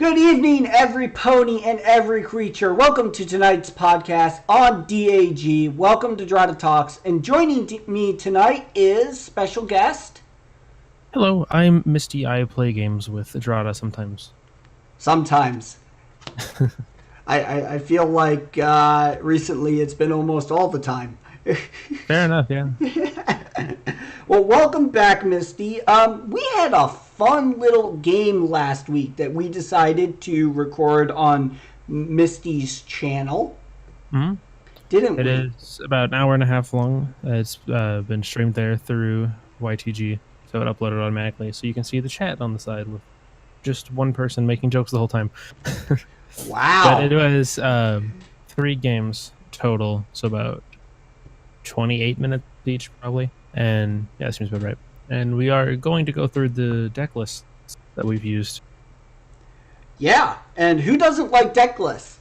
Good evening, every pony and every creature. Welcome to tonight's podcast on DAG. Welcome to Dratta Talks. And joining me tonight is special guest. Hello, I'm Misty. I play games with Dratta sometimes. Sometimes. I feel like recently it's been almost all the time. Fair enough, yeah. Well, welcome back, Misty. We had a fun little game last week that we decided to record on Misty's channel. Mm-hmm. Didn't we? It is about an hour and a half long. It's been streamed there through YTG, so it uploaded automatically. So you can see the chat on the side with just one person making jokes the whole time. Wow. But it was 3 games total, so about 28 minutes each, probably. And yeah, that seems about right. And we are going to go through the deck lists that we've used. Yeah, and who doesn't like deck lists?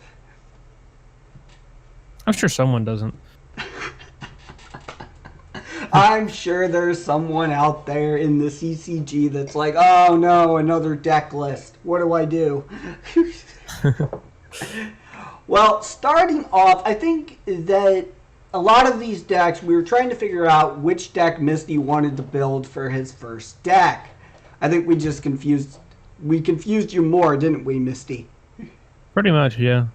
I'm sure someone doesn't. I'm sure there's someone out there in the CCG that's like, oh no, another deck list. What do I do? Well, starting off, I think that a lot of these decks, we were trying to figure out which deck Misty wanted to build for his first deck. I think we just confused you more, didn't we, Misty? Pretty much, yeah.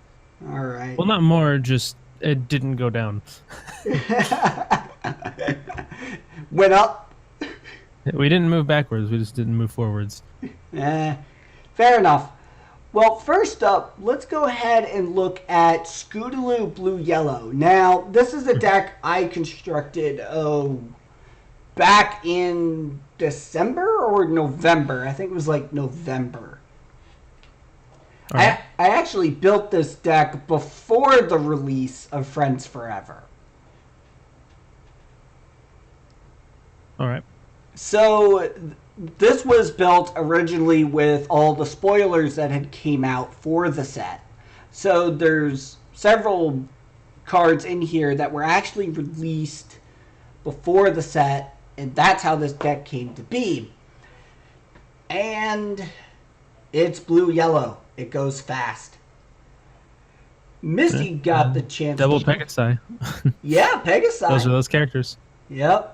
All right. Well, not more, just it didn't go down. Went up? We didn't move backwards, we just didn't move forwards. Fair enough. Well, first up, let's go ahead and look at Scootaloo Blue Yellow. Now, this is a deck I constructed back in December or November. I think it was like November. Right. I actually built this deck before the release of Friends Forever. All right. So this was built originally with all the spoilers that had came out for the set. So there's several cards in here that were actually released before the set, and that's how this deck came to be. And it's blue-yellow. It goes fast. Misty got the chance Double Pegasi. Yeah, Pegasi. Those are those characters. Yep.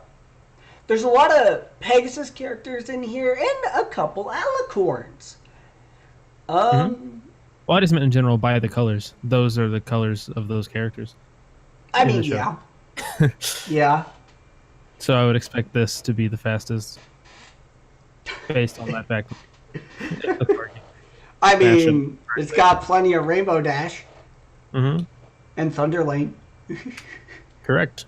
There's a lot of Pegasus characters in here and a couple alicorns. Well, I just meant in general by the colors. Those are the colors of those characters. I mean, yeah. Yeah. So I would expect this to be the fastest based on that fact. I mean, it's got plenty of Rainbow Dash. Mm-hmm. And Thunder Lane. Correct.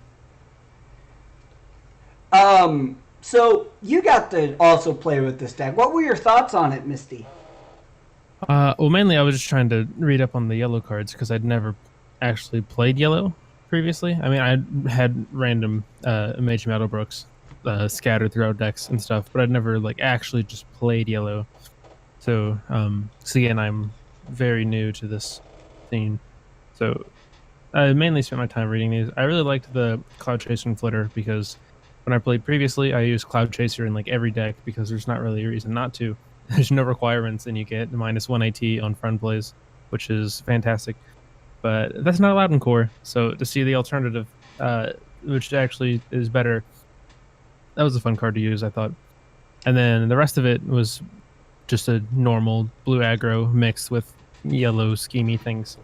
So you got to also play with this deck. What were your thoughts on it, Misty? Well, mainly I was just trying to read up on the yellow cards because I'd never actually played yellow previously. I mean, I had random Mage Meadowbrooks scattered throughout decks and stuff, but I'd never actually just played yellow. So again, I'm very new to this scene. So I mainly spent my time reading these. I really liked the Cloud Chaser and Flitter because when I played previously, I used Cloud Chaser in every deck because there's not really a reason not to. There's no requirements, and you get -1 AT on friend plays, which is fantastic. But that's not allowed in core, so to see the alternative, which actually is better, that was a fun card to use, I thought. And then the rest of it was just a normal blue aggro mixed with yellow schemy things.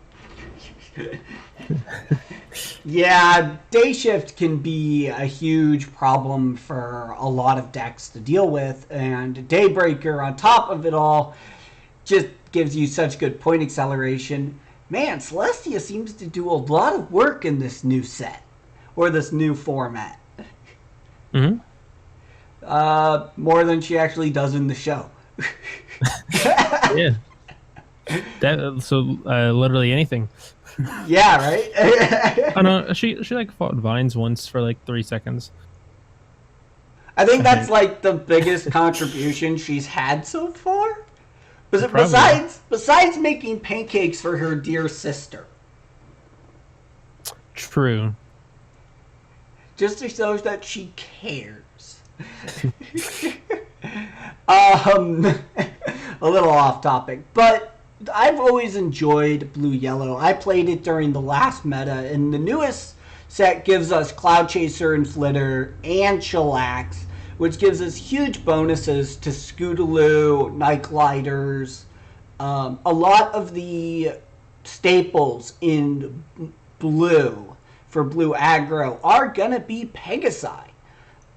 Yeah, Day Shift can be a huge problem for a lot of decks to deal with, and Daybreaker on top of it all just gives you such good point acceleration. Man, Celestia seems to do a lot of work in this new set, or this new format. Mm-hmm. More than she actually does in the show. Yeah. Literally anything. Yeah, right? Oh no, she fought Vines once for 3 seconds. I think that's the biggest contribution she's had so far. Besides making pancakes for her dear sister. True. Just to show that she cares. A little off topic, but I've always enjoyed blue-yellow. I played it during the last meta, and the newest set gives us Cloud Chaser and Flitter and Chillax, which gives us huge bonuses to Scootaloo, Night Gliders. A lot of the staples in blue for blue aggro are gonna be Pegasi.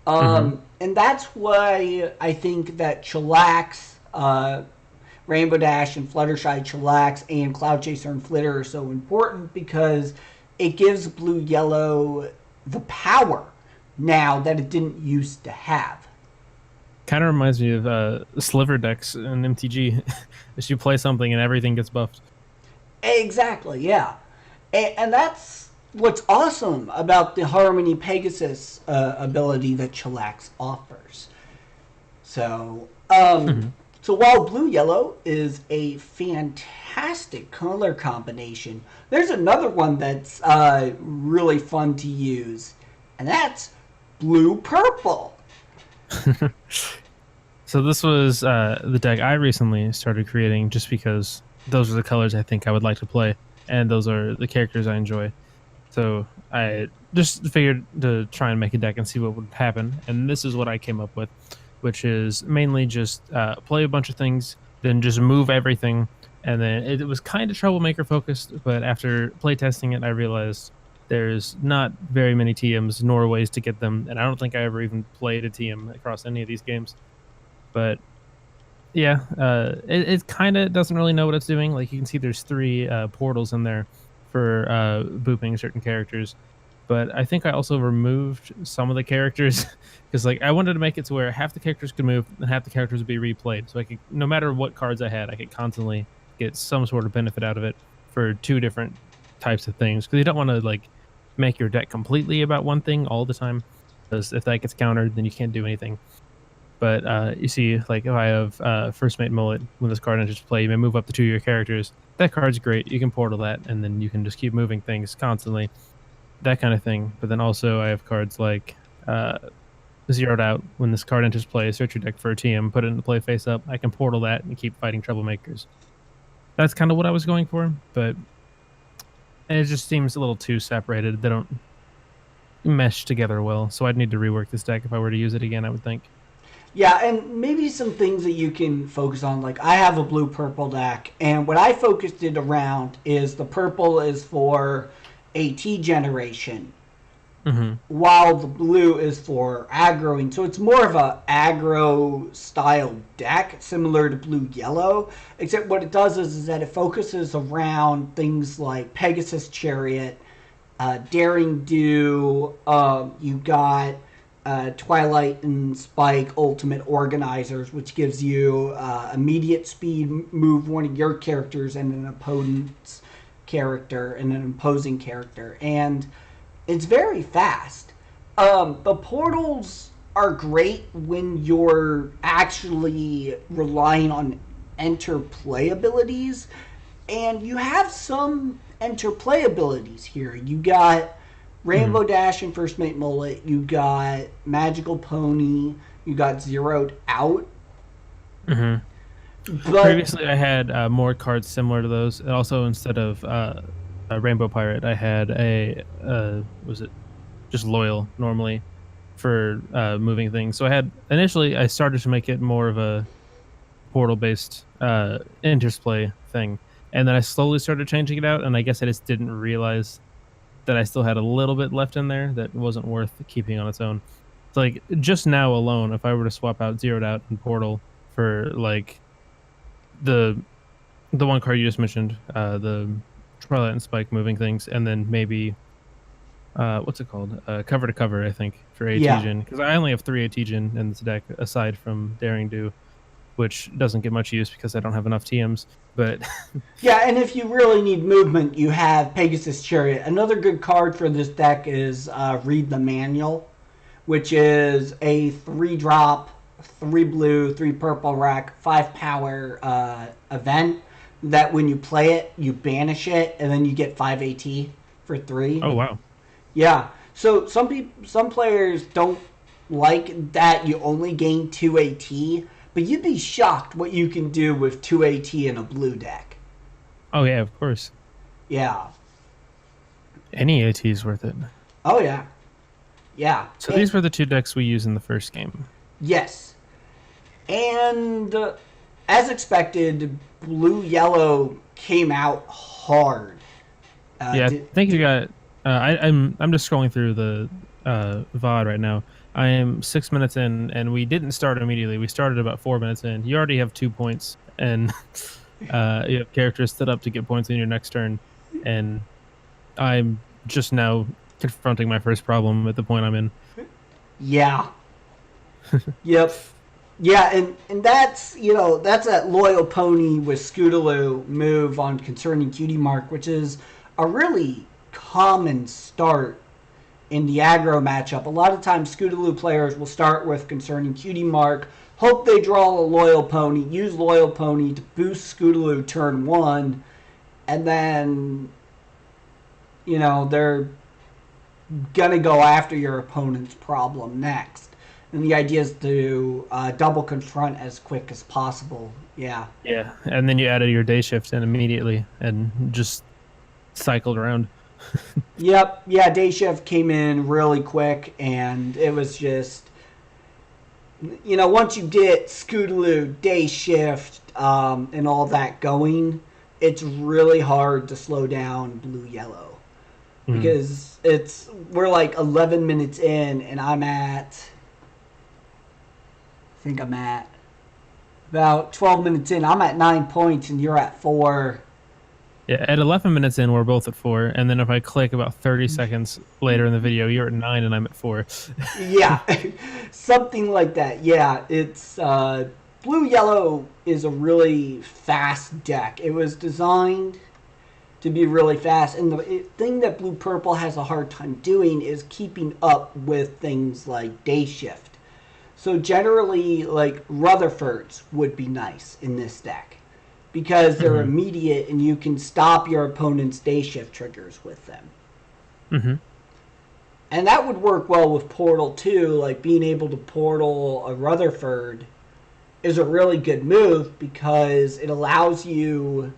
And that's why I think that Chillax, Rainbow Dash and Fluttershy Chillax and Cloud Chaser and Flitter are so important, because it gives blue-yellow the power now that it didn't used to have. Kind of reminds me of sliver decks in MTG. As you play something and everything gets buffed. Exactly, yeah. And that's what's awesome about the Harmony Pegasus ability that Chillax offers. So, so while blue-yellow is a fantastic color combination, there's another one that's really fun to use, and that's blue-purple. So this was the deck I recently started creating, just because those are the colors I think I would like to play, and those are the characters I enjoy. So I just figured to try and make a deck and see what would happen, and this is what I came up with, which is mainly just play a bunch of things, then just move everything, and then it was kind of troublemaker focused, but after playtesting it, I realized there's not very many TMs nor ways to get them, and I don't think I ever even played a TM across any of these games. But yeah, it kind of doesn't really know what it's doing. Like, you can see there's 3 portals in there for booping certain characters. But I think I also removed some of the characters because, like, I wanted to make it to where half the characters could move and half the characters would be replayed. So I could, no matter what cards I had, I could constantly get some sort of benefit out of it for 2 different types of things. Because you don't want to, like, make your deck completely about one thing all the time, because if that gets countered, then you can't do anything. But you see, like, if I have First Mate Mullet, when this card enters play, you may move up to 2 of your characters. That card's great. You can portal that, and then you can just keep moving things constantly. That kind of thing. But then also I have cards like Zeroed Out. When this card enters play, search your deck for a TM, put it into play face up. I can portal that and keep fighting troublemakers. That's kind of what I was going for, but it just seems a little too separated. They don't mesh together well, so I'd need to rework this deck if I were to use it again, I would think. Yeah, and maybe some things that you can focus on. Like, I have a blue-purple deck, and what I focused it around is the purple is for AT generation, while the blue is for aggroing. So it's more of a aggro-style deck, similar to blue-yellow, except what it does is that it focuses around things like Pegasus Chariot, Daring Do, you got Twilight and Spike Ultimate Organizers, which gives you immediate speed, move one of your characters and an opponent's character and an opposing character. And it's very fast. The portals are great when you're actually relying on interplay abilities, and you have some interplay abilities here. You got Rainbow Dash and First Mate Mullet, you got Magical Pony, you got Zeroed Out. But previously I had more cards similar to those. And also, instead of a Rainbow Pirate, I had a, was it just Loyal normally for moving things. So I had, initially I started to make it more of a portal-based interplay thing. And then I slowly started changing it out, and I guess I just didn't realize that I still had a little bit left in there that wasn't worth keeping on its own. It's like, just now alone, if I were to swap out Zeroed Out and Portal for, like, the one card you just mentioned, the Twilight and Spike moving things, and then maybe, what's it called? Cover to Cover, I think, for AT-Gen. Because I only have 3 AT-Gen in this deck, aside from Daring Do, which doesn't get much use because I don't have enough TMs. But yeah, and if you really need movement, you have Pegasus Chariot. Another good card for this deck is Read the Manual, which is a 3-drop, 3 blue, 3 purple rack, 5 power event that when you play it, you banish it, and then you get 5 AT for 3. Oh, wow. Yeah. So some players don't like that you only gain 2 AT, but you'd be shocked what you can do with 2 AT in a blue deck. Oh yeah, of course. Yeah. Any AT is worth it. Oh yeah. Yeah. So these were the two decks we used in the first game. Yes. And as expected, blue-yellow came out hard. Yeah, I think you got. I'm just scrolling through the VOD right now. I am 6 minutes in, and we didn't start immediately. We started about 4 minutes in. You already have 2 points, and you have characters set up to get points in your next turn. And I'm just now confronting my first problem at the point I'm in. Yeah. Yep. Yeah, and that's, that's that loyal pony with Scootaloo move on Concerning Cutie Mark, which is a really common start in the aggro matchup. A lot of times Scootaloo players will start with Concerning Cutie Mark, hope they draw a loyal pony, use loyal pony to boost Scootaloo turn 1, and then, they're gonna go after your opponent's problem next. And the idea is to double confront as quick as possible. Yeah. Yeah, and then you added your day shift in immediately and just cycled around. Yep. Yeah, day shift came in really quick, and it was just, once you get Scootaloo, day shift, and all that going, it's really hard to slow down blue-yellow. Because we're like 11 minutes in, and I'm at about 12 minutes in. I'm at 9 points, and you're at 4. Yeah, at 11 minutes in, we're both at 4, and then if I click about 30 seconds later in the video, you're at 9 and I'm at 4. Yeah, something like that. Yeah, it's blue-yellow is a really fast deck. It was designed to be really fast, and the thing that blue-purple has a hard time doing is keeping up with things like day shift. So generally, like, Rutherfords would be nice in this deck because they're immediate and you can stop your opponent's day shift triggers with them. And that would work well with Portal too. Like, being able to portal a Rutherford is a really good move because it allows you...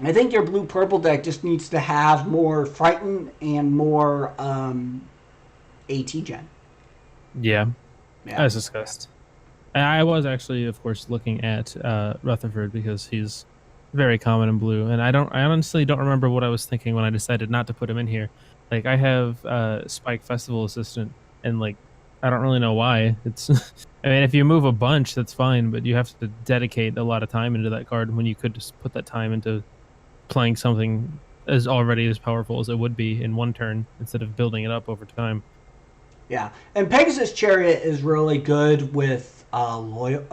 I think your blue-purple deck just needs to have more Frighten and more AT Gen. Yeah, as discussed. And I was actually, of course, looking at Rutherford because he's very common in blue, and I honestly don't remember what I was thinking when I decided not to put him in here. Like, I have Spike Festival Assistant, and like, I don't really know why. It's, I mean, if you move a bunch, that's fine, but you have to dedicate a lot of time into that card when you could just put that time into playing something as already as powerful as it would be in one turn instead of building it up over time. Yeah, and Pegasus Chariot is really good with Pirate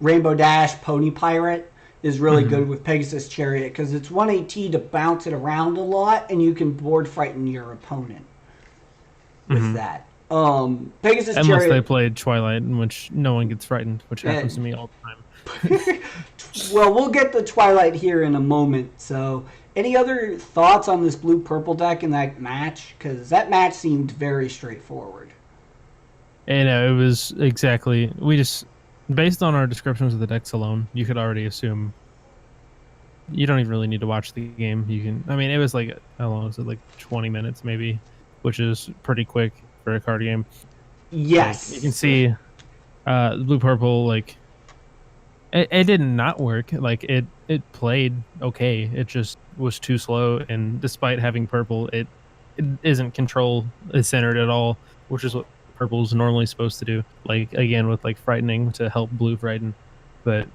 Rainbow Dash Pony Pirate is really good with Pegasus Chariot because it's 1 AT to bounce it around a lot, and you can board frighten your opponent with that. Pegasus Unless Chariot, they played Twilight, in which no one gets frightened, which happens to me all the time. Well, we'll get to Twilight here in a moment. So, any other thoughts on this blue-purple deck in that match? Because that match seemed very straightforward. And it was exactly... We just... Based on our descriptions of the decks alone, you could already assume... You don't even really need to watch the game. You can... I mean, it was like... How long was it? Like 20 minutes, maybe? Which is pretty quick for a card game. Yes. Like, you can see blue-purple, like... It did not work. Like, it played okay. It just was too slow, and despite having purple, it isn't control centered at all, which is what purple's normally supposed to do. Like, again, with like frightening to help blue frighten, but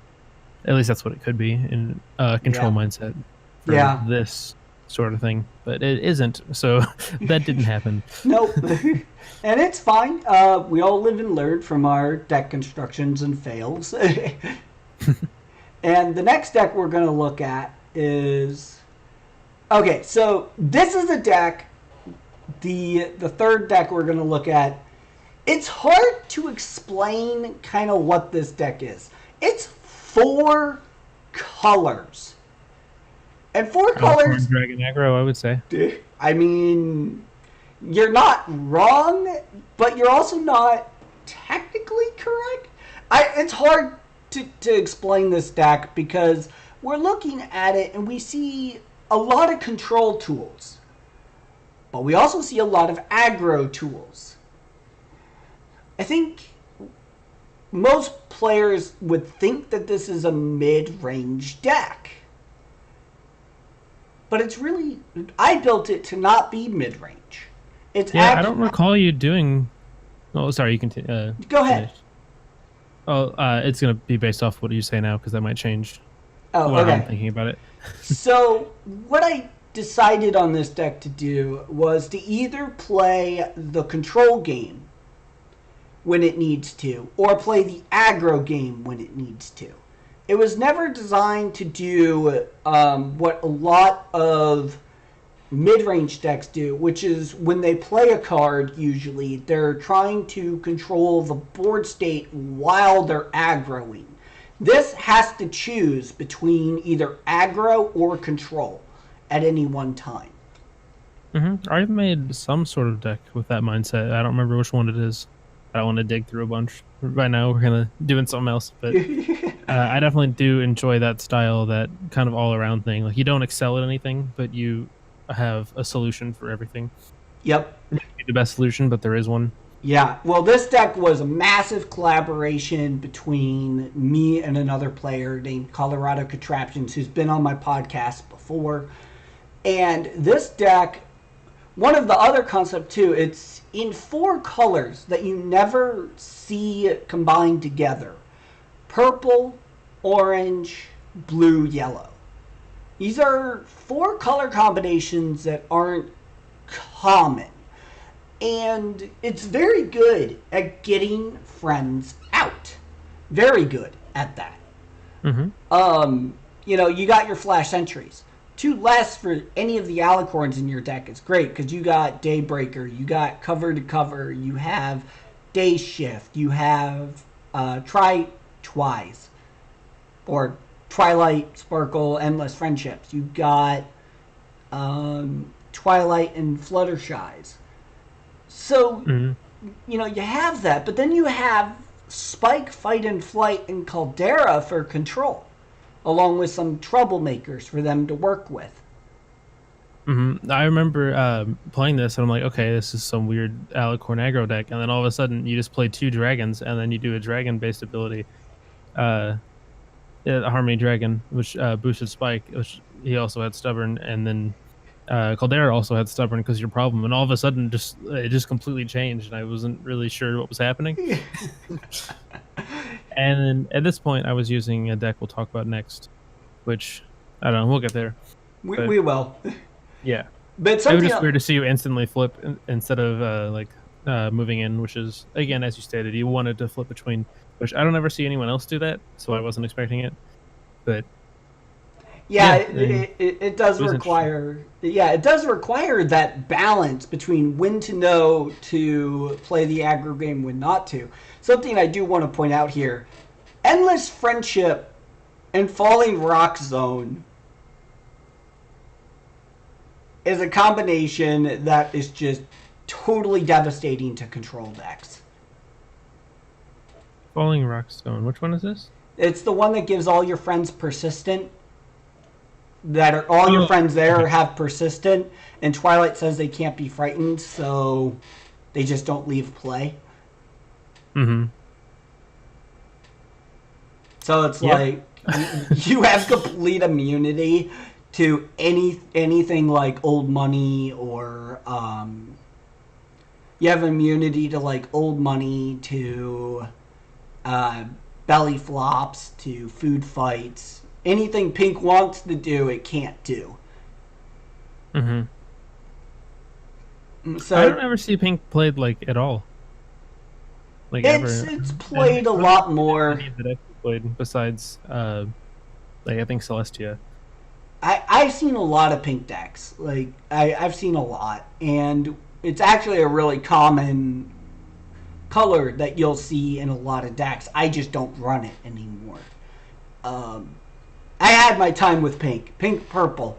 at least that's what it could be in control mindset for this sort of thing. But it isn't, so that didn't happen. Nope. And it's fine. We all live and learn from our deck constructions and fails. And the next deck we're going to look at is... Okay, so this is a deck, the third deck we're going to look at. It's hard to explain kind of what this deck is. It's 4 colors. And 4 colors... Dragon aggro, I would say. I mean, you're not wrong, but you're also not technically correct. It's hard to explain this deck, because we're looking at it and we see a lot of control tools, but we also see a lot of aggro tools. I think most players would think that this is a mid-range deck, but it's really, I built it to not be mid-range. I don't recall you doing. Oh, sorry. You continue. Go ahead. Finish. Oh, it's gonna be based off what you say now, because that might change. Oh, okay. I'm thinking about it. So what I decided on this deck to do was to either play the control game when it needs to, or play the aggro game when it needs to. It was never designed to do what a lot of mid-range decks do, which is when they play a card, usually they're trying to control the board state while they're aggroing. This has to choose between either aggro or control at any one time. I've made some sort of deck with that mindset. I don't remember which one it is. I don't want to dig through a bunch. Right now we're kind of doing something else, but I definitely do enjoy that style, that kind of all-around thing. Like, you don't excel at anything, but you have a solution for everything. Yep. The best solution, but there is one. Yeah. Well, this deck was a massive collaboration between me and another player named Colorado Contraptions, who's been on my podcast before. And this deck, one of the other concepts too, it's in 4 colors that you never see combined together: purple, orange, blue, yellow. These are 4 color combinations that aren't common. And it's very good at getting friends out. Very good at that. You got your flash entries. 2 less for any of the alicorns in your deck is great, because you got Daybreaker, you got Cover to Cover, you have Day Shift, you have Try Twice, or Twilight, Sparkle, Endless Friendships. You got Twilight and Fluttershy's. So, you have that, but then you have Spike, Fight and Flight, and Caldera for control, along with some troublemakers for them to work with. I remember playing this, and I'm like, okay, this is some weird Alicorn aggro deck, and then all of a sudden you just play 2 dragons, and then you do a dragon-based ability. A Harmony Dragon, which boosted Spike, which he also had Stubborn, and then Caldera also had Stubborn because your problem, and all of a sudden it just completely changed, and I wasn't really sure what was happening. And then at this point I was using a deck we'll talk about next, which I don't know, we'll get there. We will. Yeah. But it was just weird to see you instantly flip instead of moving in, which is, again, as you stated, you wanted to flip between, which I don't ever see anyone else do that, so I wasn't expecting it. But it does require that balance between when to know to play the aggro game, when not to. Something I do want to point out here: Endless Friendship and Falling Rock Zone is a combination that is just totally devastating to control decks. Falling Rock Zone, which one is this? It's the one that gives all your friends persistent. Your friends there have persistent, and Twilight says they can't be frightened, so they just don't leave play. So it's like you have complete immunity to anything like old money, or you have immunity to like old money, to belly flops, to food fights. Anything Pink wants to do, it can't do. So I don't ever see Pink played like at all. Like it's played a lot more. That I played besides, I think Celestia. I've seen a lot of Pink decks. Like I've seen a lot, and it's actually a really common color that you'll see in a lot of decks. I just don't run it anymore. I had my time with Pink purple.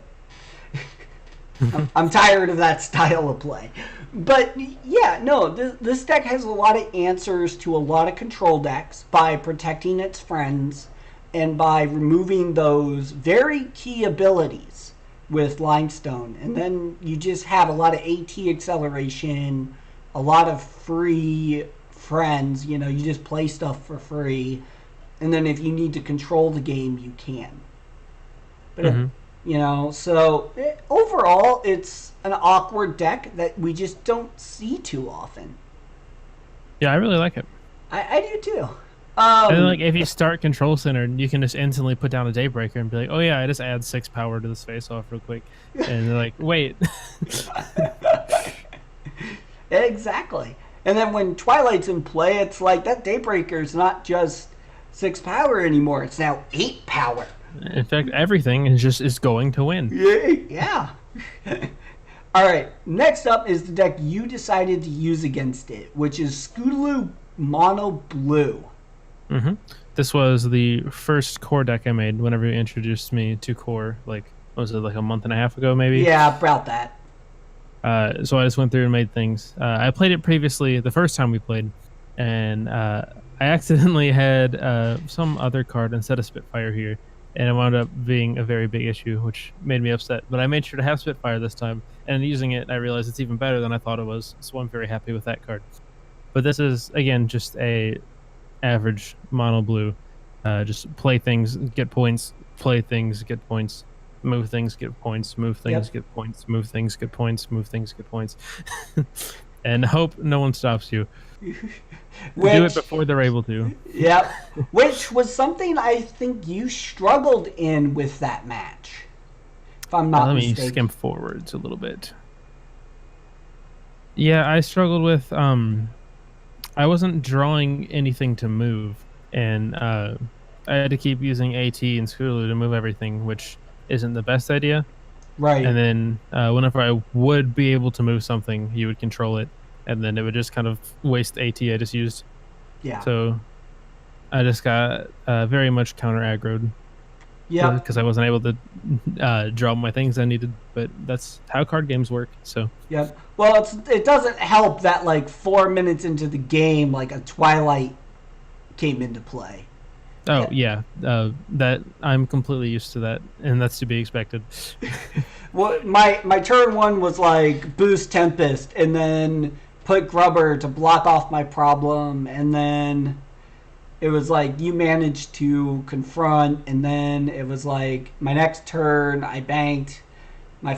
I'm tired of that style of play. But yeah, no, this deck has a lot of answers to a lot of control decks by protecting its friends and by removing those very key abilities with Limestone. And then you just have a lot of AT acceleration, a lot of free friends. You know, you just play stuff for free. And then if you need to control the game, you can. But you know, so overall, it's an awkward deck that we just don't see too often. Yeah, I really like it. I do too. And like if you start Control Center, you can just instantly put down a Daybreaker and be like, "Oh yeah, I just add 6 power to this face-off real quick," and they're like, "Wait." Exactly. And then when Twilight's in play, it's like that Daybreaker's not just 6 power anymore; it's now 8 power. In fact, everything is going to win. Yeah. All right. Next up is the deck you decided to use against it, which is Scootaloo Mono Blue. This was the first core deck I made whenever you introduced me to core. Like, was it like a month and a half ago, maybe? Yeah, about that. So I just went through and made things. I played it previously the first time we played, and I accidentally had some other card instead of Spitfire here. And it wound up being a very big issue, which made me upset. But I made sure to have Spitfire this time, and using it, I realized it's even better than I thought it was. So I'm very happy with that card. But this is, again, just a average mono blue. Just play things, get points, play things, get points, move things, get points, move things, get points, move things, get points, move things, get points. And hope no one stops you. Do it before they're able to. Yep. Which was something I think you struggled in with that match. If I'm not mistaken. Let me skim forwards a little bit. Yeah, I struggled with I wasn't drawing anything to move, and I had to keep using AT and Scootaloo to move everything, which isn't the best idea. Right. And then whenever I would be able to move something, you would control it, and then it would just kind of waste AT I just used. Yeah. So I just got very much counter aggroed. Yeah. Because I wasn't able to draw my things I needed, but that's how card games work. So. Yep. Well, it doesn't help that like 4 minutes into the game, like a Twilight came into play. Oh yeah, that I'm completely used to that, and that's to be expected. Well, my turn 1 was like boost Tempest, and then put Grubber to block off my problem, and then it was like you managed to confront, and then it was like my next turn I banked. My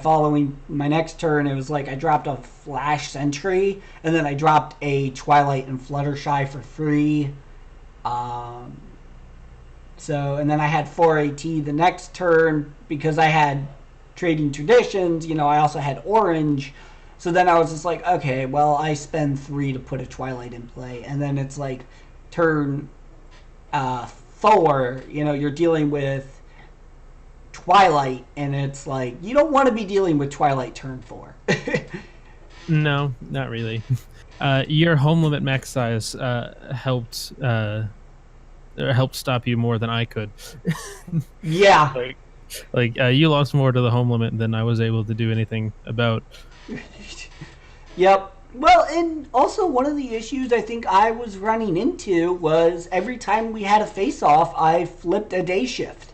next turn it was like I dropped a Flash Sentry, and then I dropped a Twilight and Fluttershy for free. So, and then I had 4 AT the next turn because I had Trading Traditions. You know, I also had Orange. So then I was just like, okay, well, I spend 3 to put a Twilight in play. And then it's like turn 4, you know, you're dealing with Twilight. And it's like, you don't want to be dealing with Twilight turn 4. No, not really. Your home limit max size helped stop you more than I could. Yeah. Like you lost more to the home limit than I was able to do anything about. Yep. Well, and also one of the issues I think I was running into was every time we had a face-off, I flipped a day shift.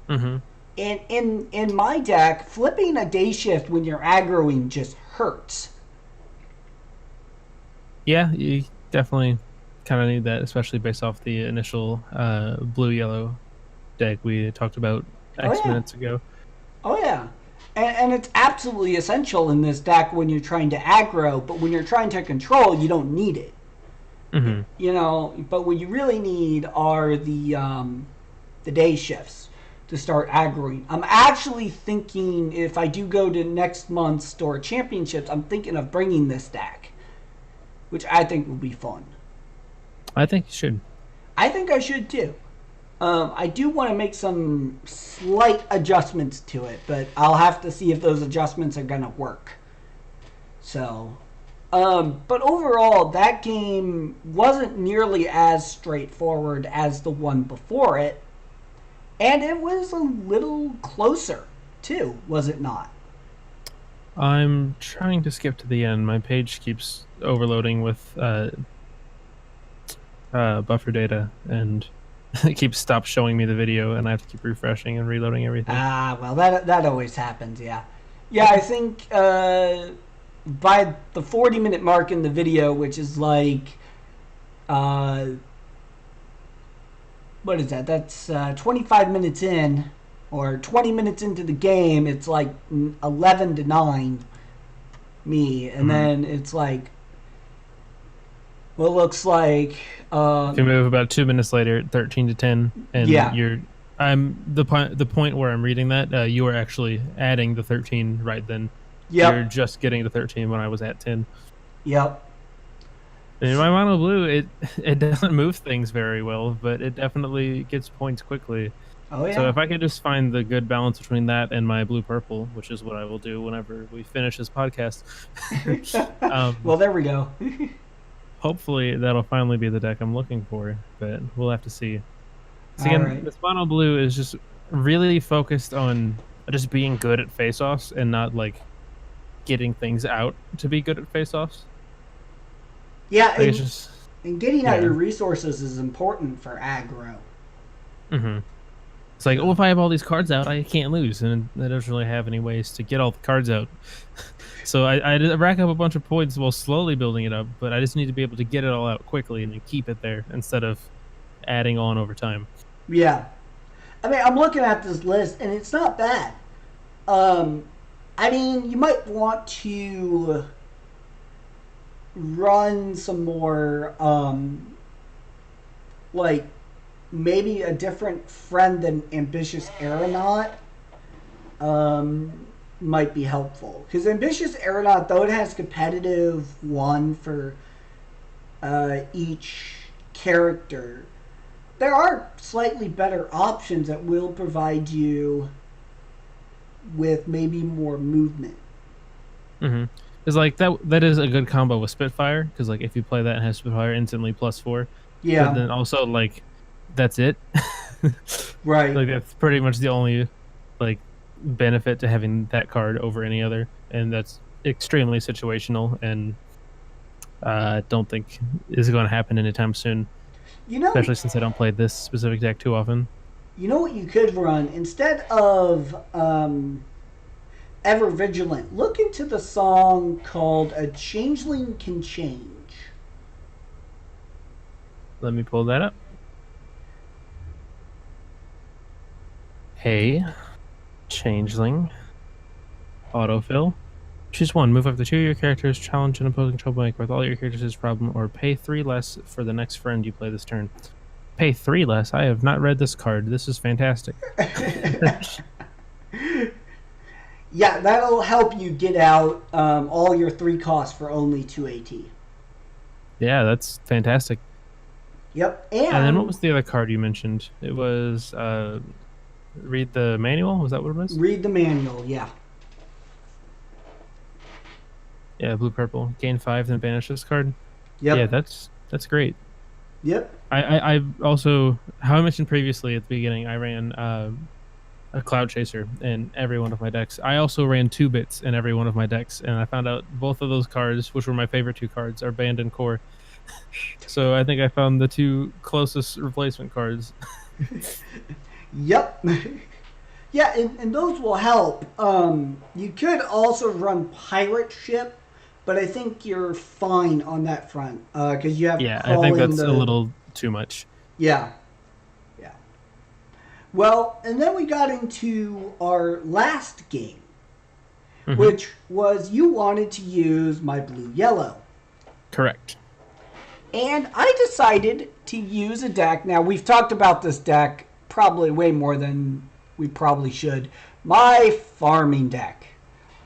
Mm-hmm. And in my deck, flipping a day shift when you're aggroing just hurts. Yeah, you definitely kind of need that, especially based off the initial blue-yellow deck we talked about minutes ago. Oh, yeah. And it's absolutely essential in this deck when you're trying to aggro, but when you're trying to control, you don't need it. Mm-hmm. You know, but what you really need are the day shifts to start aggroing. I'm actually thinking if I do go to next month's Store Championships, I'm thinking of bringing this deck, which I think will be fun. I think you should. I think I should too. I do want to make some slight adjustments to it, but I'll have to see if those adjustments are going to work. So, but overall, that game wasn't nearly as straightforward as the one before it, and it was a little closer, too, was it not? I'm trying to skip to the end. My page keeps overloading with buffer data, and it keeps stop showing me the video, and I have to keep refreshing and reloading everything. Well, that always happens, yeah. Yeah, I think by the 40-minute mark in the video, which is like, what is that? That's 25 minutes in, or 20 minutes into the game, it's like 11-9 me, and then it's like, well, it looks like if you move about 2 minutes later, 13-10, and yeah. I'm the point where I'm reading that you are actually adding the 13 right then. Yep. You're just getting to 13 when I was at 10. Yep. In my mono blue, it doesn't move things very well, but it definitely gets points quickly. Oh yeah. So if I could just find the good balance between that and my blue purple, which is what I will do whenever we finish this podcast. Well, there we go. Hopefully that'll finally be the deck I'm looking for, but we'll have to see. So again, right. this mono blue is just really focused on just being good at face-offs and not like getting things out to be good at face-offs. Yeah, like and getting out your resources is important for aggro. Mm-hmm. It's like, if I have all these cards out, I can't lose, and I don't really have any ways to get all the cards out. So I rack up a bunch of points while slowly building it up, but I just need to be able to get it all out quickly and then keep it there instead of adding on over time. Yeah. I mean, I'm looking at this list, and it's not bad. I mean, you might want to run some more, like, maybe a different friend than Ambitious Aeronaut might be helpful. Because Ambitious Aeronaut, though it has competitive one for each character, there are slightly better options that will provide you with maybe more movement. Mm-hmm. It's like that is a good combo with Spitfire, because like if you play that and have Spitfire instantly +4, yeah. But then also like that's it. Right. Like that's pretty much the only like benefit to having that card over any other, and that's extremely situational, and don't think is going to happen anytime soon. You know, especially since I don't play this specific deck too often. You know what you could run instead of Ever Vigilant? Look into the song called "A Changeling Can Change." Let me pull that up. Hey, Changeling, autofill. Choose one. Move up to 2 of your characters, challenge an opposing troublemaker with all your characters' problem, or pay 3 less for the next friend you play this turn. Pay 3 less? I have not read this card. This is fantastic. Yeah, that'll help you get out all your 3 costs for only 2 AT. Yeah, that's fantastic. Yep. And then what was the other card you mentioned? It was read the manual? Was that what it was? Read the manual, yeah. Yeah, blue-purple. Gain 5, then banish this card. Yep. Yeah, that's great. Yep. I also, how I mentioned previously at the beginning, I ran a Cloud Chaser in every one of my decks. I also ran 2-bits in every one of my decks, and I found out both of those cards, which were my favorite 2 cards, are banned in core. So I think I found the 2 closest replacement cards. Yep. Yeah, and those will help. You could also run Pirate Ship, but I think you're fine on that front because you have. Yeah, I think that's a little too much. Yeah. Yeah. Well, and then we got into our last game, which was you wanted to use my blue-yellow. Correct. And I decided to use a deck. Now, we've talked about this deck probably way more than we probably should. My farming deck.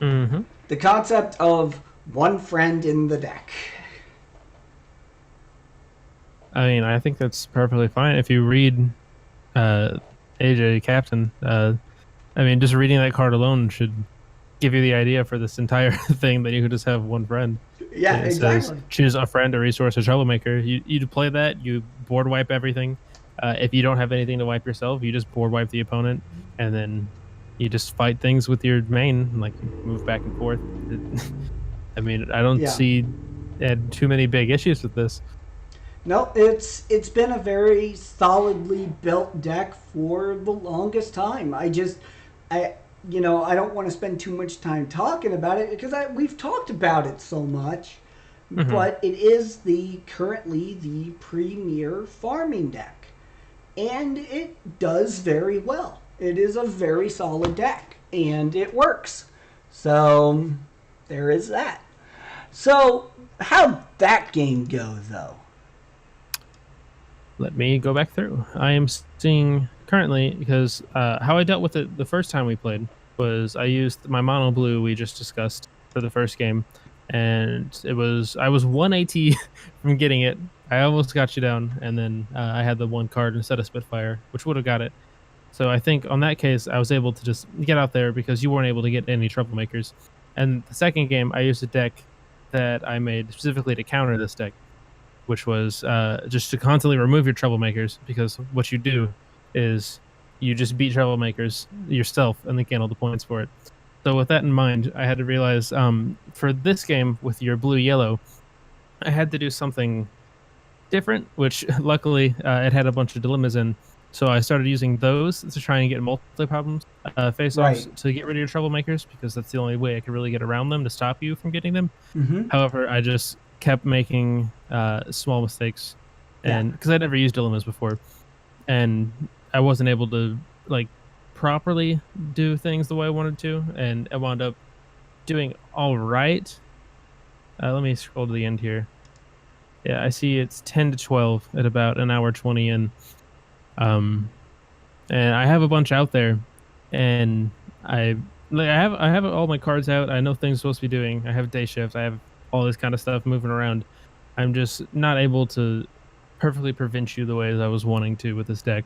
Mm-hmm. The concept of one friend in the deck. I mean, I think that's perfectly fine. If you read AJ Captain, I mean, just reading that card alone should give you the idea for this entire thing that you could just have one friend. Yeah, it exactly. Says, choose a friend, a resource, a troublemaker. You play that, you board wipe everything. If you don't have anything to wipe yourself, you just board wipe the opponent, and then you just fight things with your main, like you move back and forth. I mean, I don't Yeah. see too many big issues with this. No, it's been a very solidly built deck for the longest time. I don't want to spend too much time talking about it because we've talked about it so much. Mm-hmm. But it is currently the premier farming deck, and it does very well. It is a very solid deck, and it works. So there is that. So how'd that game go, though? Let me go back through. I am seeing currently, because how I dealt with it the first time we played was I used my mono blue we just discussed for the first game, and I was 1 AT from getting it. I almost got you down, and then I had the one card instead of Spitfire, which would have got it. So I think on that case, I was able to just get out there because you weren't able to get any troublemakers. And the second game, I used a deck that I made specifically to counter this deck, which was just to constantly remove your troublemakers, because what you do is you just beat troublemakers yourself and then gain all the points for it. So with that in mind, I had to realize for this game with your blue-yellow, I had to do something different, which luckily it had a bunch of dilemmas in. So I started using those to try and get multi-problems face-offs to get rid of your troublemakers, because that's the only way I could really get around them to stop you from getting them. Mm-hmm. However, I just kept making small mistakes, and because I'd never used dilemmas before, and I wasn't able to properly do things the way I wanted to, and I wound up doing all right. Let me scroll to the end here. Yeah, I see it's 10 to 12 at about an hour 20 in. And I have a bunch out there, and I have all my cards out. I know things I'm supposed to be doing. I have day shift. I have all this kind of stuff moving around. I'm just not able to perfectly prevent you the way that I was wanting to with this deck.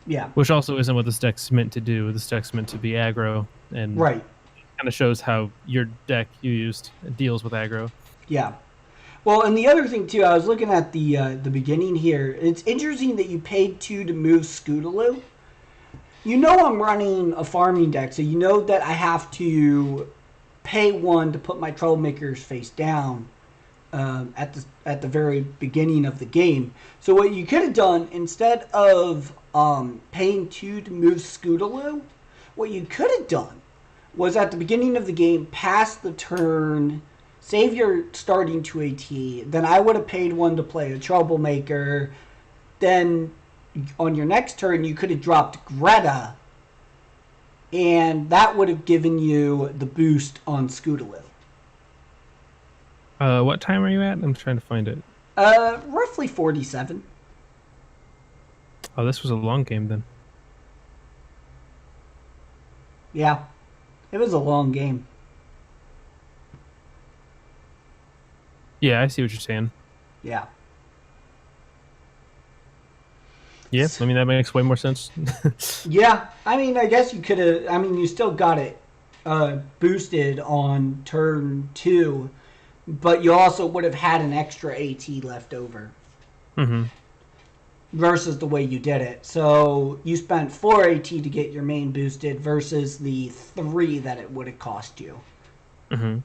Yeah. Which also isn't what this deck's meant to do. This deck's meant to be aggro, and right. Kind of shows how your deck you used deals with aggro. Yeah. Well, and the other thing too, I was looking at the beginning here. It's interesting that you paid 2 to move Scootaloo. You know I'm running a farming deck, so you know that I have to pay 1 to put my troublemakers face down at the very beginning of the game. So what you could have done, instead of paying 2 to move Scootaloo, what you could have done was at the beginning of the game, pass the turn, save your starting 2 AT, then I would have paid 1 to play a troublemaker. Then on your next turn, you could have dropped Greta, and that would have given you the boost on Scootaloo. What time are you at? I'm trying to find it. Roughly 47. Oh, this was a long game then. Yeah, it was a long game. Yeah, I see what you're saying. Yeah. Yeah, I mean, that makes way more sense. Yeah, I mean, I guess you could have, I mean, you still got it boosted on turn 2, but you also would have had an extra AT left over. Mm-hmm. Versus the way you did it. So you spent 4 AT to get your main boosted versus the 3 that it would have cost you. Mm-hmm.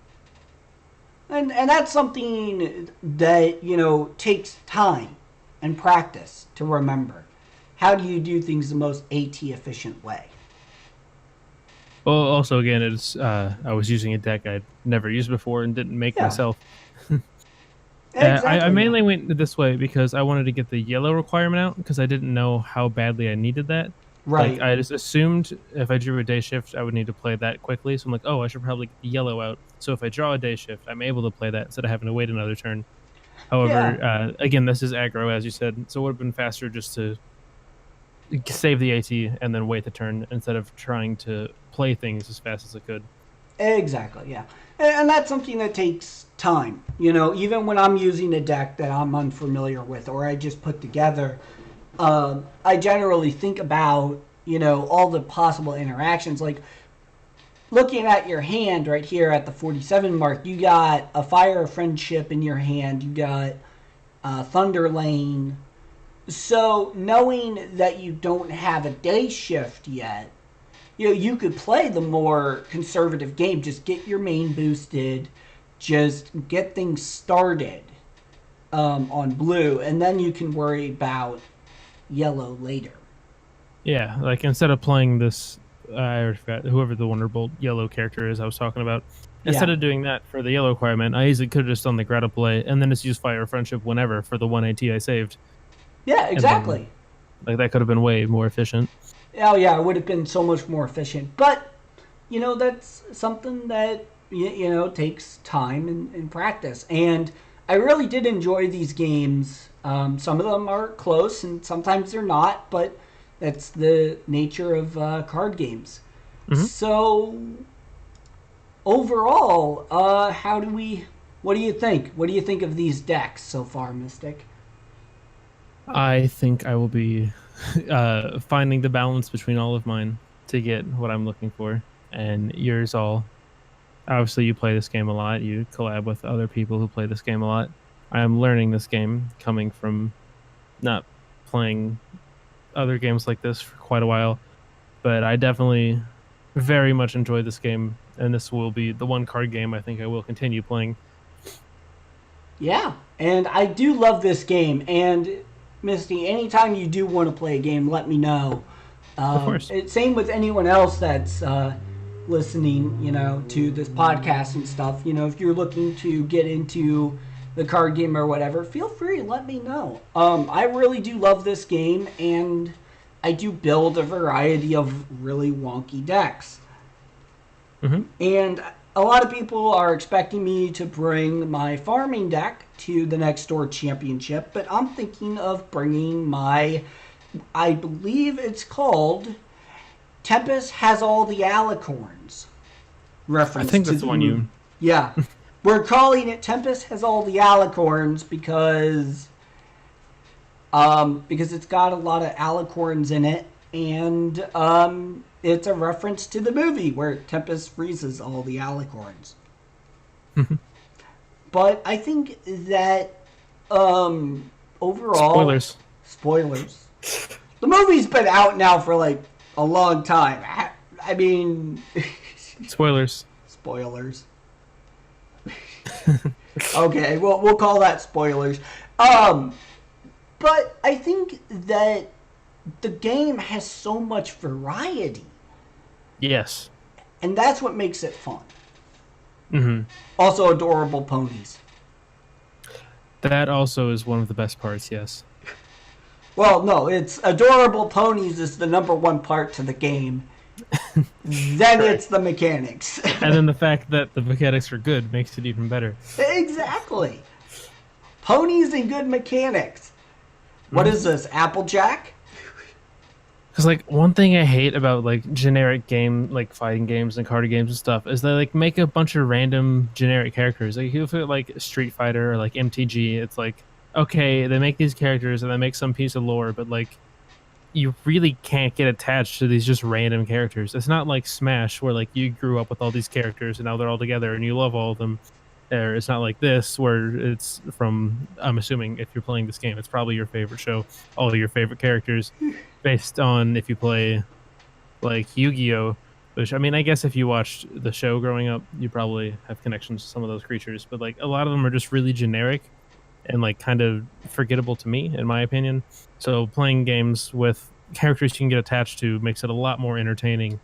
And that's something that, takes time and practice to remember. How do you do things the most AT efficient way? Well, also, again, it's I was using a deck I'd never used before and didn't make myself. Exactly. I mainly went this way because I wanted to get the yellow requirement out, because I didn't know how badly I needed that. Right. I just assumed if I drew a day shift, I would need to play that quickly. So I'm like, oh, I should probably get the yellow out. So if I draw a day shift, I'm able to play that instead of having to wait another turn. However, again, this is aggro, as you said. So it would have been faster just to save the AT and then wait the turn instead of trying to play things as fast as I could. Exactly, yeah. And that's something that takes time. Even when I'm using a deck that I'm unfamiliar with or I just put together, I generally think about, all the possible interactions. Like, looking at your hand right here at the 47 mark, you got a Fire of Friendship in your hand. You got Thunder Lane. So knowing that you don't have a day shift yet, you could play the more conservative game. Just get your main boosted, just get things started on blue, and then you can worry about yellow later. Yeah, like instead of playing this, I already forgot whoever the Wonderbolt yellow character is I was talking about. Instead of doing that for the yellow requirement, I easily could have just done the Dratta play and then just use Fire of Friendship whenever for the 1 AT I saved. Yeah, exactly. Then, like that could have been way more efficient. Oh yeah, it would have been so much more efficient. But that's something that takes time and practice. And I really did enjoy these games. Some of them are close, and sometimes they're not. But that's the nature of card games. Mm-hmm. So overall, what do you think? What do you think of these decks so far, Mystic? I think I will be finding the balance between all of mine to get what I'm looking for, and yours all. Obviously, you play this game a lot. You collab with other people who play this game a lot. I am learning this game, coming from not playing other games like this for quite a while, but I definitely very much enjoy this game, and this will be the one card game I think I will continue playing. Yeah, and I do love this game, and Misty, anytime you do want to play a game, let me know. Of course. Same with anyone else that's listening, to this podcast and stuff. If you're looking to get into the card game or whatever, feel free to let me know. I really do love this game, and I do build a variety of really wonky decks. Mm-hmm. And a lot of people are expecting me to bring my farming deck to the next door championship, but I'm thinking of bringing I believe it's called Tempest Has All the Alicorns. Reference. I think that's the one you... Yeah. We're calling it Tempest Has All the Alicorns because it's got a lot of alicorns in it, and it's a reference to the movie where Tempest freezes all the alicorns. But I think that overall... Spoilers. The movie's been out now for like a long time. I mean... Spoilers. Okay, well, we'll call that spoilers. But I think that the game has so much variety. Yes. And that's what makes it fun. Mm-hmm. Also, adorable ponies. That also is one of the best parts, yes. Well, no, it's adorable ponies is the number one part to the game. Then it's the mechanics. And then the fact that the mechanics are good makes it even better. Exactly. Ponies and good mechanics. What is this, Applejack? Because, like, one thing I hate about, like, generic game, like, fighting games and card games and stuff is they, like, make a bunch of random generic characters. Like, if you look at, like, Street Fighter or, like, MTG, it's like, okay, they make these characters and they make some piece of lore, but, like, you really can't get attached to these just random characters. It's not like Smash, where, like, you grew up with all these characters and now they're all together and you love all of them. Or it's not like this, where it's from, I'm assuming if you're playing this game, it's probably your favorite show, all of your favorite characters, based on if you play, like, Yu-Gi-Oh! Which, I mean, I guess if you watched the show growing up, you probably have connections to some of those creatures, but, like, a lot of them are just really generic and, like, kind of forgettable to me, in my opinion. So playing games with characters you can get attached to makes it a lot more entertaining,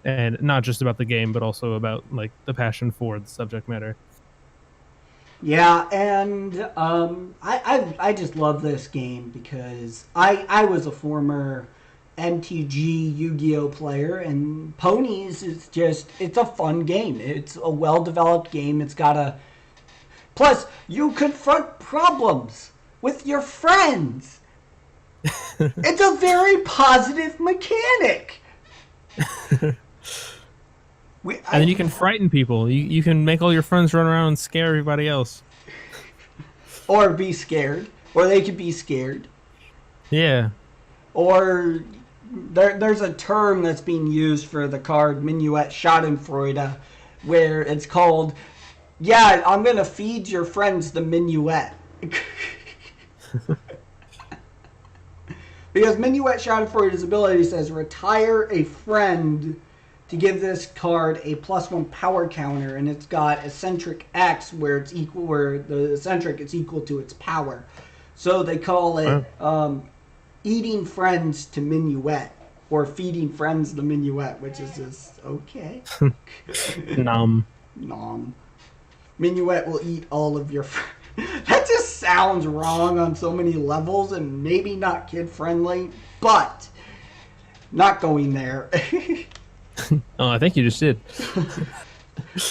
and not just about the game, but also about, like, the passion for the subject matter. Yeah, and I just love this game because I was a former MTG Yu-Gi-Oh player, and Ponies is it's a fun game. It's a well-developed game. It's got a... Plus, you confront problems with your friends. It's a very positive mechanic. And then you can frighten people. You can make all your friends run around and scare everybody else. Or be scared. Or they could be scared. Yeah. Or there's a term that's being used for the card Minuet Schadenfreude, where it's called, yeah, I'm going to feed your friends the Minuet. Because Minuet shouted for his ability, says retire a friend to give this card a +1 power counter, and it's got eccentric X where the eccentric is equal to its power. So they call it eating friends to Minuet, or feeding friends to Minuet, which is just okay. Nom. Minuet will eat all of your friends. That just sounds wrong on so many levels and maybe not kid-friendly, but not going there. Oh, I think you just did.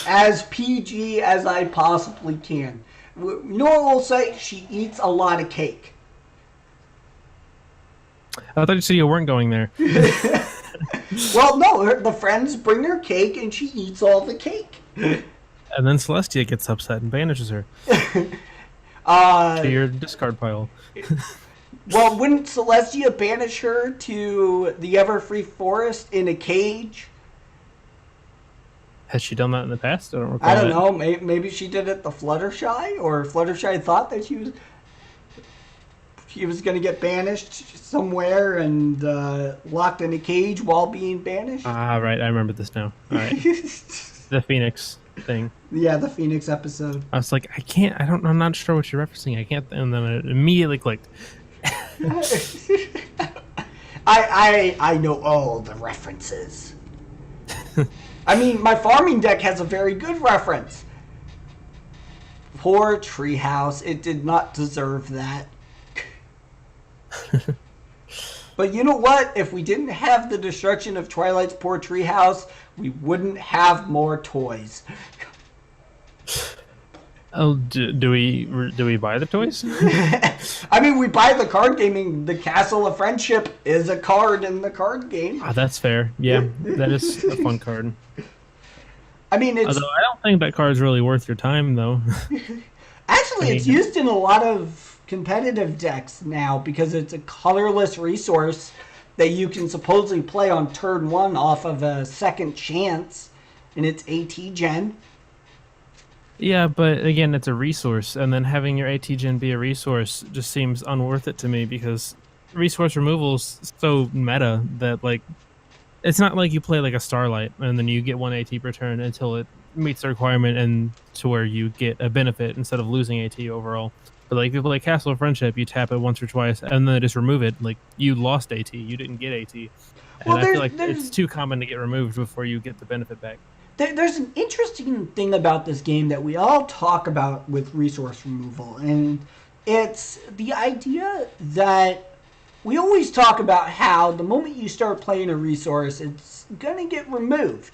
As PG as I possibly can. You know what we'll say? She eats a lot of cake. I thought you said you weren't going there. Well, no, the friends bring her cake and she eats all the cake. And then Celestia gets upset and banishes her to your discard pile. Well, wouldn't Celestia banish her to the Everfree Forest in a cage? Has she done that in the past? I don't know. Maybe she did it to Fluttershy, or Fluttershy thought that she was going to get banished somewhere and locked in a cage while being banished. Ah, right. I remember this now. All right. The Phoenix thing. Yeah, the Phoenix episode. I was like, I'm not sure what you're referencing. I can't. And then it immediately clicked. I know all the references. I mean, my farming deck has a very good reference. Poor Treehouse. It did not deserve that. But you know what? If we didn't have the destruction of Twilight's poor Treehouse, we wouldn't have more toys. Oh, do we buy the toys? I mean, we buy the card gaming. The Castle of Friendship is a card in the card game. Oh, that's fair. Yeah, that is a fun card. I mean, although I don't think that card's really worth your time, though. Actually, it's used in a lot of competitive decks now because it's a colorless resource that you can supposedly play on turn 1 off of a second chance, and it's AT Gen. Yeah, but again, it's a resource, and then having your AT Gen be a resource just seems unworth it to me because resource removal's so meta that, like, it's not like you play like a Starlight and then you get 1 AT per turn until it meets the requirement and to where you get a benefit instead of losing AT overall. But like if you play Castle of Friendship, you tap it once or twice and then just remove it. Like you lost AT, you didn't get AT. And well, I feel like it's too common to get removed before you get the benefit back. There's an interesting thing about this game that we all talk about with resource removal, and it's the idea that we always talk about how the moment you start playing a resource, it's going to get removed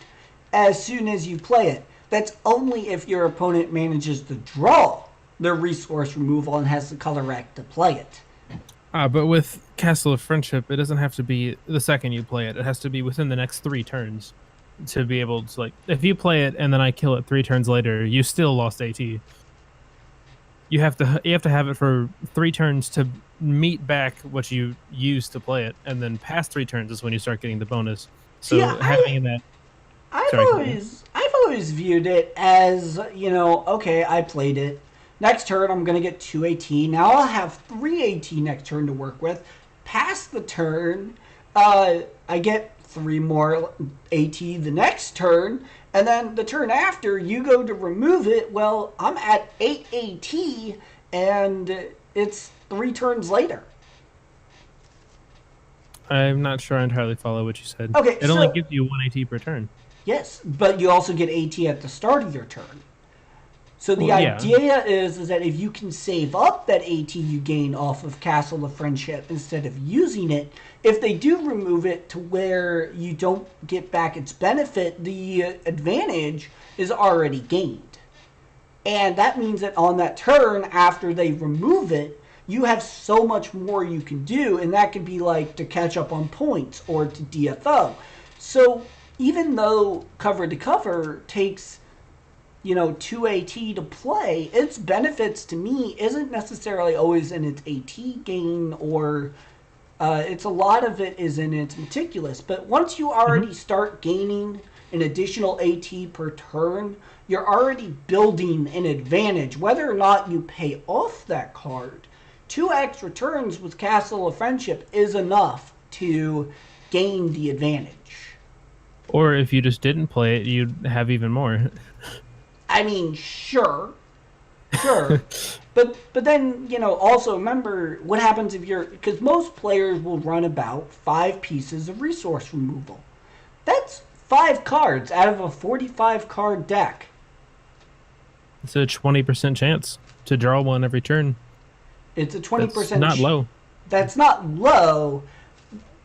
as soon as you play it. That's only if your opponent manages to draw their resource removal and has the color rack to play it. But with Castle of Friendship, it doesn't have to be the second you play it. It has to be within the next 3 turns to be able to, like, if you play it and then I kill it 3 turns later, you still lost AT. You have to have it for 3 turns to meet back what you used to play it, and then past 3 turns is when you start getting the bonus. So yeah, having that, I've always viewed it as, you know, okay, I played it. Next turn, I'm gonna get 2 AT. Now I'll have 3 AT next turn to work with. Past the turn, I get 3 more AT the next turn, and then the turn after, you go to remove it. Well, I'm at 8 AT, and it's 3 turns later. I'm not sure I entirely follow what you said. Okay, it only gives you 1 AT per turn. Yes, but you also get AT at the start of your turn. So the idea is that if you can save up that AT you gain off of Castle of Friendship instead of using it, if they do remove it to where you don't get back its benefit, the advantage is already gained. And that means that on that turn, after they remove it, you have so much more you can do, and that could be like to catch up on points or to DFO. So even though cover to cover takes 2 AT to play, its benefits to me isn't necessarily always in its AT gain, or it's a lot of it is in its meticulous. But once you already start gaining an additional AT per turn, you're already building an advantage. Whether or not you pay off that card, 2 extra turns with Castle of Friendship is enough to gain the advantage. Or if you just didn't play it, you'd have even more. I mean, sure. But then, also remember what happens if because most players will run about 5 pieces of resource removal. That's 5 cards out of a 45 card deck. It's a 20% chance to draw one every turn. It's a 20%. That's not low. That's not low,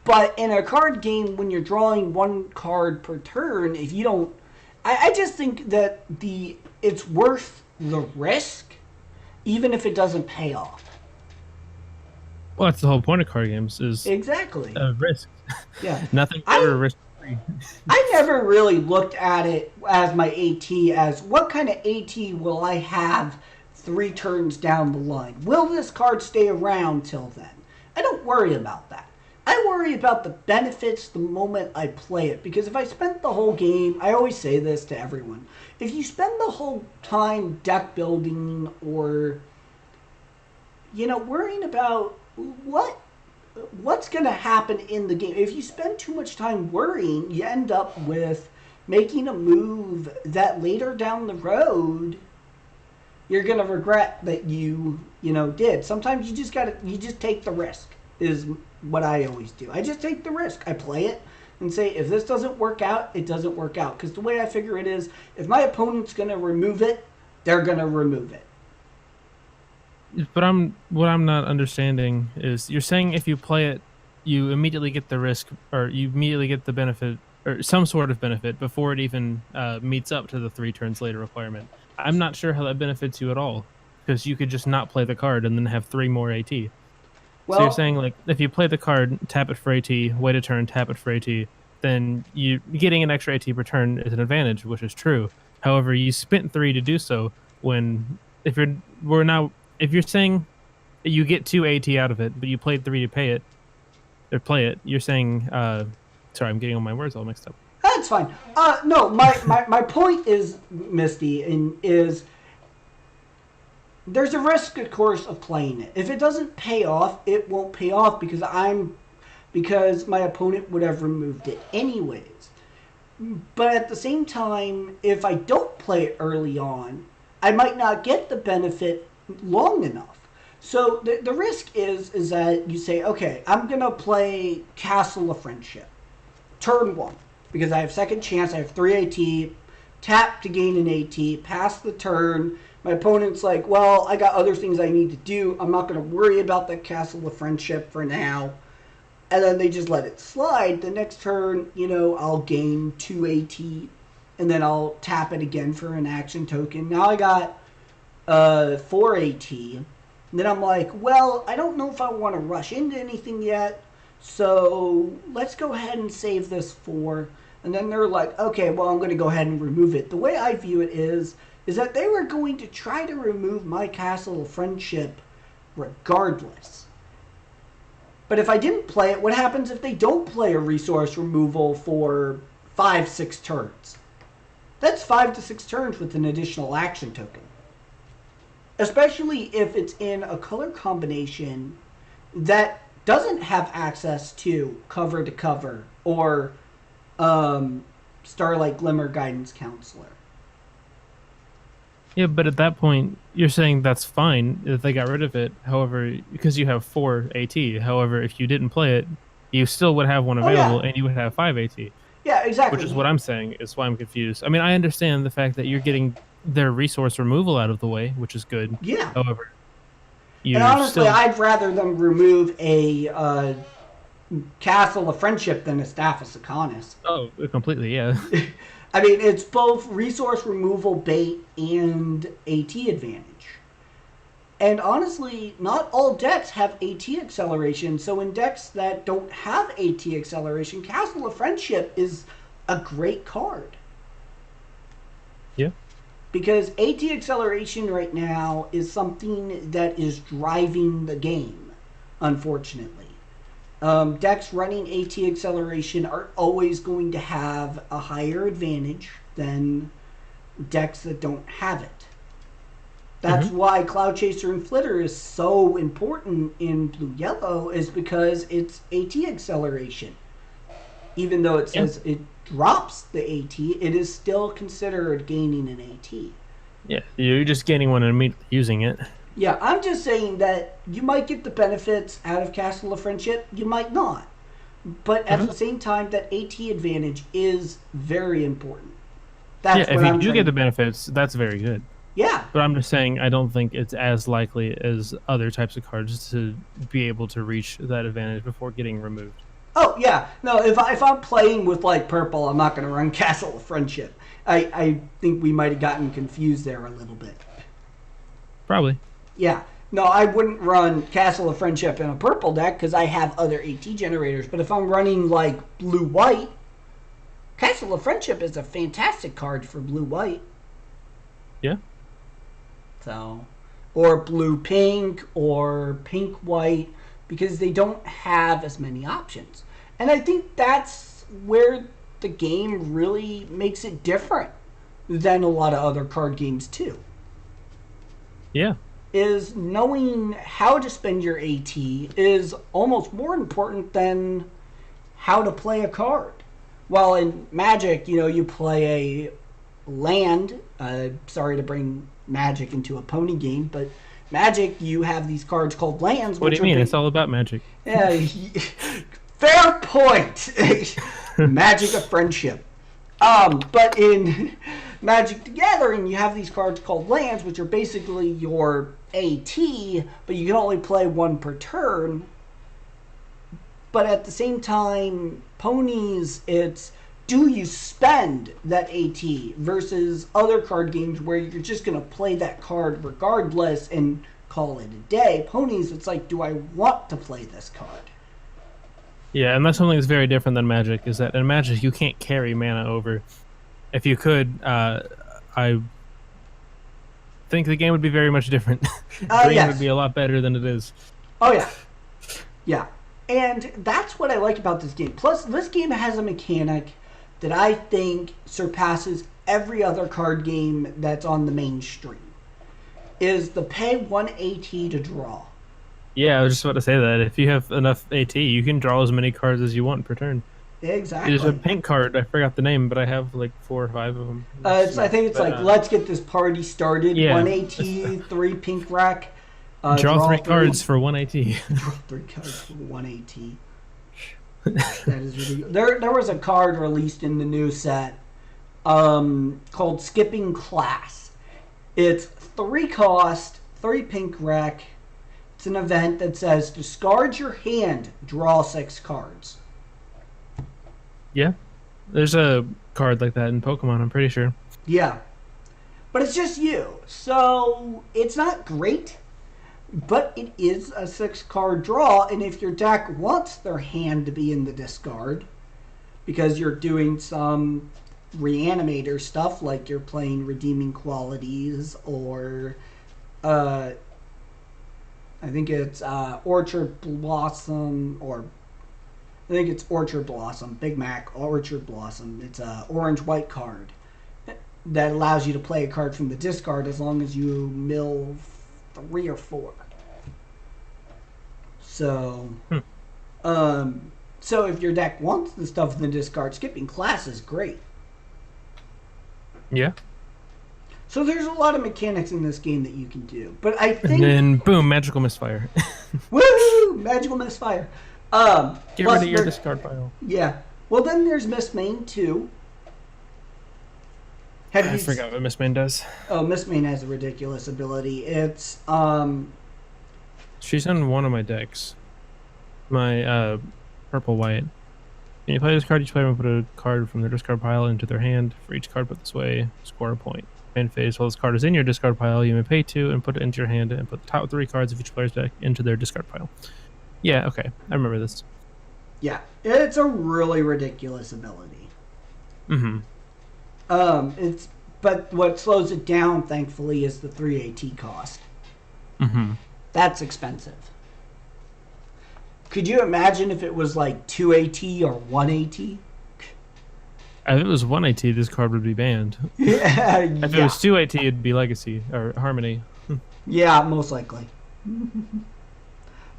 but in a card game, when you're drawing 1 card per turn, if you don't... I just think that it's worth the risk, even if it doesn't pay off. Well, that's the whole point of card games is... Exactly. Risk. Yeah. Nothing ever risk-free. I never really looked at it as my AT as what kind of AT will I have 3 turns down the line? Will this card stay around till then? I don't worry about that. I worry about the benefits the moment I play it, because if I spent the whole game, I always say this to everyone, if you spend the whole time deck building or, worrying about what's going to happen in the game, if you spend too much time worrying, you end up with making a move that later down the road you're going to regret that you did. Sometimes you just take the risk, is what I always do. I just take the risk. I play it and say, if this doesn't work out, it doesn't work out. Because the way I figure it is, if my opponent's going to remove it, they're going to remove it. But what I'm not understanding is you're saying if you play it, you immediately get the risk, or you immediately get the benefit, or some sort of benefit, before it even meets up to the 3 turns later requirement. I'm not sure how that benefits you at all, because you could just not play the card and then have 3 more AT. Well, so you're saying, like, if you play the card, tap it for AT, wait a turn, tap it for AT, then you getting an extra AT per turn is an advantage, which is true. However, you spent 3 to do so. If you're saying you get 2 AT out of it, but you played 3 to play it, you're saying, sorry, I'm getting all my words all mixed up. That's fine. No, my point is, Misty, is there's a risk, of course, of playing it. If it doesn't pay off, it won't pay off because my opponent would have removed it anyways. But at the same time, if I don't play it early on, I might not get the benefit long enough. So the risk is that you say, okay, I'm going to play Castle of Friendship. Turn 1. Because I have second chance, I have 3 AT, tap to gain an AT, pass the turn. My opponent's like, well, I got other things I need to do. I'm not going to worry about the Castle of Friendship for now. And then they just let it slide. The next turn, I'll gain 2 AT, and then I'll tap it again for an action token. Now I got 4 AT. And then I'm like, well, I don't know if I want to rush into anything yet, so let's go ahead and save this for... And then they're like, okay, well, I'm going to go ahead and remove it. The way I view it is that they were going to try to remove my Castle of Friendship regardless. But if I didn't play it, what happens if they don't play a resource removal for 5-6 turns? That's 5 to 6 turns with an additional action token. Especially if it's in a color combination that doesn't have access to cover to cover or Starlight Glimmer Guidance Counselor. Yeah, but at that point, you're saying that's fine if they got rid of it. However, because you have 4 AT. However, if you didn't play it, you still would have one available, and you would have 5 AT. Yeah, exactly. Which is what I'm saying, is why I'm confused. I mean, I understand the fact that you're getting their resource removal out of the way, which is good. Yeah. However, and honestly, I'd rather them remove a Castle of Friendship than a Staff of Sakanis. Oh, completely, yeah. I mean, it's both resource removal bait and AT advantage. And honestly, not all decks have AT acceleration, so in decks that don't have AT acceleration, Castle of Friendship is a great card. Yeah. Because AT acceleration right now is something that is driving the game, unfortunately. Decks running AT acceleration are always going to have a higher advantage than decks that don't have it. That's why Cloud Chaser and Flitter is so important in blue-yellow, is because it's AT acceleration. Even though it says it drops the AT, it is still considered gaining an AT. Yeah, you're just gaining one and immediately using it. Yeah, I'm just saying that you might get the benefits out of Castle of Friendship, you might not. But at the same time, that AT advantage is very important. That's if you do get the benefits, that's very good. Yeah. But I'm just saying, I don't think it's as likely as other types of cards to be able to reach that advantage before getting removed. Oh, yeah. No, if I'm playing with, like, purple, I'm not going to run Castle of Friendship. I think we might have gotten confused there a little bit. Probably. Yeah. No, I wouldn't run Castle of Friendship in a purple deck because I have other AT generators. But if I'm running, like, blue-white, Castle of Friendship is a fantastic card for blue-white. Yeah. So, or blue-pink or pink-white, because they don't have as many options. And I think that's where the game really makes it different than a lot of other card games too. Yeah. Is knowing how to spend your AT is almost more important than how to play a card. While in Magic, you play a land. Sorry to bring Magic into a pony game, but Magic, you have these cards called lands. What do you mean? It's all about Magic. Yeah, fair point. Magic of Friendship. But in Magic the Gathering, you have these cards called lands, which are basically your AT, but you can only play one per turn. But at the same time, ponies, it's do you spend that AT versus other card games where you're just going to play that card regardless and call it a day. Ponies, it's like, do I want to play this card? Yeah, and that's something that's very different than Magic, is that in Magic you can't carry mana over. If you could, I think the game would be very much different. Green would be a lot better than it is. Oh, yeah. Yeah. And that's what I like about this game. Plus, this game has a mechanic that I think surpasses every other card game that's on the mainstream. Is the pay 1 AT to draw. Yeah, I was just about to say that. If you have enough AT, you can draw as many cards as you want per turn. Exactly. There's a pink card, I forgot the name, but I have like 4 or 5 of them. I think it's let's get this party started. Yeah. 1 AT, 3 pink rack. Draw 3 cards for 1 AT. Draw 3 cards for 1 AT. That is ridiculous. There was a card released in the new set called Skipping Class. It's 3 cost, 3 pink rack. It's an event that says discard your hand, draw 6 cards. Yeah. There's a card like that in Pokemon, I'm pretty sure. Yeah. But it's just you. So it's not great. But it is a 6-card draw, and if your deck wants their hand to be in the discard, because you're doing some reanimator stuff, like you're playing Redeeming Qualities, or I think it's Orchard Blossom, or I think it's Orchard Blossom, Big Mac, Orchard Blossom. It's a orange-white card that allows you to play a card from the discard as long as you mill 3 or 4. So, so if your deck wants the stuff in the discard, Skipping Class is great. Yeah. So there's a lot of mechanics in this game that you can do, but I think. And then boom, Magical Misfire. Woo! Magical Misfire. Get rid of your discard pile. Yeah. Well, then there's Miss Main too. I forgot what Miss Main does. Oh, Miss Main has a ridiculous ability. It's she's on one of my decks. My purple white. When you play this card, each player will put a card from their discard pile into their hand. For each card put this way, score a point. Main phase, while this card is in your discard pile, you may pay 2 and put it into your hand and put the top 3 cards of each player's deck into their discard pile. Yeah, okay. I remember this. Yeah. It's a really ridiculous ability. Mm-hmm. But what slows it down, thankfully, is the 3 AT cost. Mm-hmm. That's expensive. Could you imagine if it was like 2 AT or 1 AT? If it was 1 AT, this card would be banned. Yeah. If it was 2 AT, it'd be Legacy or Harmony. Yeah, most likely.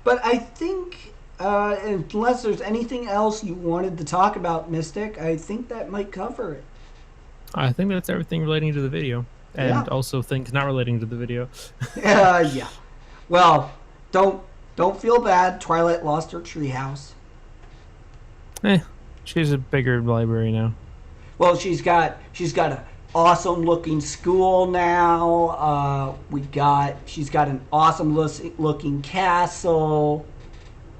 But I think, unless there's anything else you wanted to talk about, Mystic, I think that might cover it. I think that's everything relating to the video, and Yeah. also things not relating to the video. Yeah. Well, don't feel bad. Twilight lost her treehouse. She's a bigger library now. Well, she's got an awesome looking school now. She's got an awesome looking castle.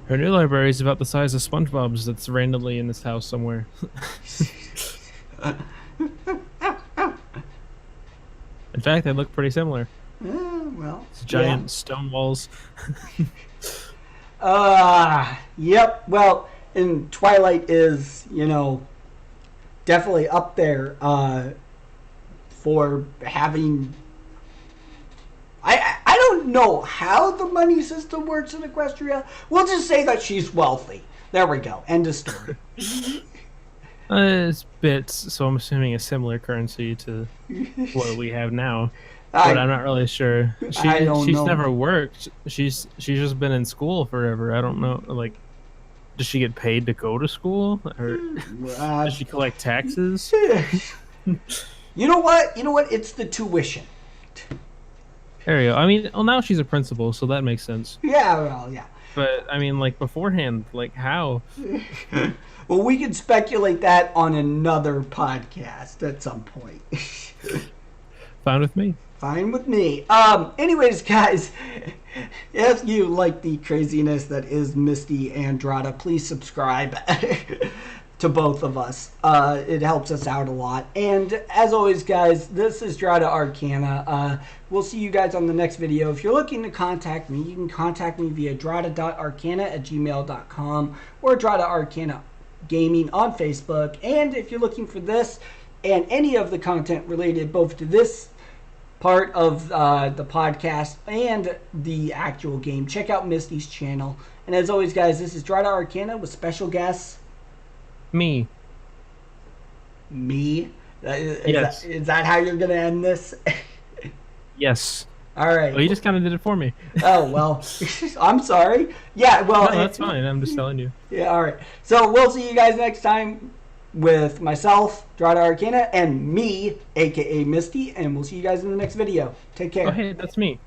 Her new library is about the size of SpongeBob's that's randomly in this house somewhere. In fact, they look pretty similar. Well, It's giant stone walls. Yep. Well, and Twilight is, definitely up there for having. I don't know how the money system works in Equestria. We'll just say that she's wealthy. There we go. End of story. It's bits, so I'm assuming a similar currency to what we have now. But I'm not really sure. She's know. never worked. She's just been in school forever. I don't know. Like, does she get paid to go to school, or does she collect taxes? You know what? It's the tuition. There you go. I mean, well, now she's a principal, so that makes sense. Yeah. Well, yeah. But I mean, like beforehand, like how? Well, we can speculate that on another podcast at some point. Fine with me. Fine with me. Anyways, guys, if you like the craziness that is Misty and Dratta, please subscribe to both of us. It helps us out a lot. And as always, guys, this is Dratta Arcana. We'll see you guys on the next video. If you're looking to contact me, you can contact me via dratta.arcana@gmail.com or Dratta Arcana Gaming on Facebook. And if you're looking for this and any of the content related both to this part of the podcast and the actual game, check out Misty's channel. And as always, guys, this is Dratta Arcana with special guests. Me. Yes. Is that how you're going to end this? Yes. All right. Well, you just kind of did it for me. Oh, well, I'm sorry. Yeah, well. No, that's fine. I'm just telling you. Yeah, all right. So we'll see you guys next time with myself, Dratta Arcana, and me, a.k.a. Misty, and we'll see you guys in the next video. Take care. Oh, hey, that's me.